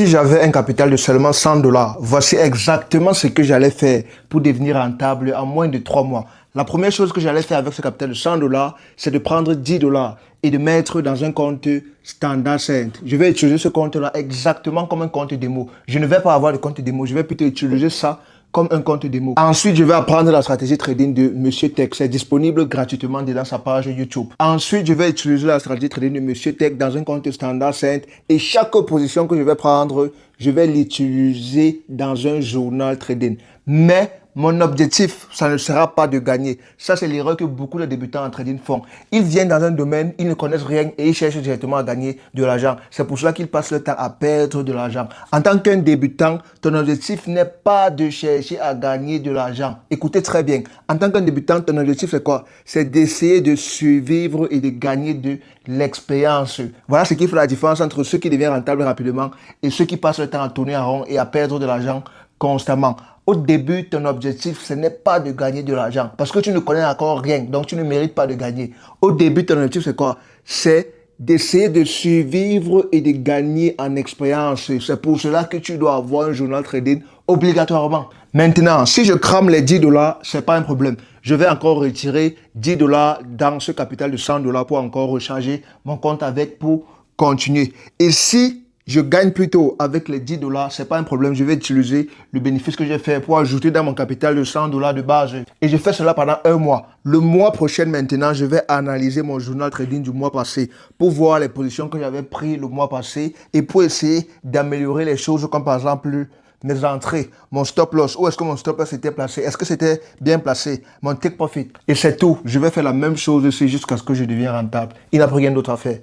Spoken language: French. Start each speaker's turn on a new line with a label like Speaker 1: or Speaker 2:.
Speaker 1: Si j'avais un capital de seulement 100 dollars, voici exactement ce que j'allais faire pour devenir rentable en moins de 3 mois. La première chose que j'allais faire avec ce capital de 100 dollars, c'est de prendre 10 dollars et de mettre dans un compte Standard Cent. Je vais utiliser ce compte-là exactement comme un compte démo. Je ne vais pas avoir de compte démo, je vais plutôt utiliser ça comme un compte démo. Ensuite, je vais apprendre la stratégie trading de Monsieur Tech. C'est disponible gratuitement dans sa page YouTube. Ensuite, je vais utiliser la stratégie trading de Monsieur Tech dans un compte Standard Cent. Et chaque position que je vais prendre, je vais l'utiliser dans un journal trading. Mais mon objectif, ça ne sera pas de gagner. Ça, c'est l'erreur que beaucoup de débutants en trading font. Ils viennent dans un domaine, ils ne connaissent rien et ils cherchent directement à gagner de l'argent. C'est pour cela qu'ils passent le temps à perdre de l'argent. En tant qu'un débutant, ton objectif n'est pas de chercher à gagner de l'argent. Écoutez très bien. En tant qu'un débutant, ton objectif, c'est quoi? C'est d'essayer de survivre et de gagner de l'expérience. Voilà ce qui fait la différence entre ceux qui deviennent rentables rapidement et ceux qui passent le temps à tourner en rond et à perdre de l'argent constamment. Au début, ton objectif, ce n'est pas de gagner de l'argent parce que tu ne connais encore rien, donc tu ne mérites pas de gagner. Au début, ton objectif, c'est quoi? C'est d'essayer de survivre et de gagner en expérience. C'est pour cela que tu dois avoir un journal trading obligatoirement. Maintenant, si je crame les 10 dollars, ce n'est pas un problème. Je vais encore retirer 10 dollars dans ce capital de 100 dollars pour encore recharger mon compte avec pour continuer. Et si je gagne plutôt avec les 10 dollars, ce n'est pas un problème. Je vais utiliser le bénéfice que j'ai fait pour ajouter dans mon capital de 100 dollars de base. Et je fais cela pendant un mois. Le mois prochain maintenant, je vais analyser mon journal trading du mois passé pour voir les positions que j'avais prises le mois passé et pour essayer d'améliorer les choses comme par exemple mes entrées, mon stop loss, où est-ce que mon stop loss était placé, est-ce que c'était bien placé, mon take profit. Et c'est tout. Je vais faire la même chose ici jusqu'à ce que je devienne rentable. Il n'y a rien d'autre à faire.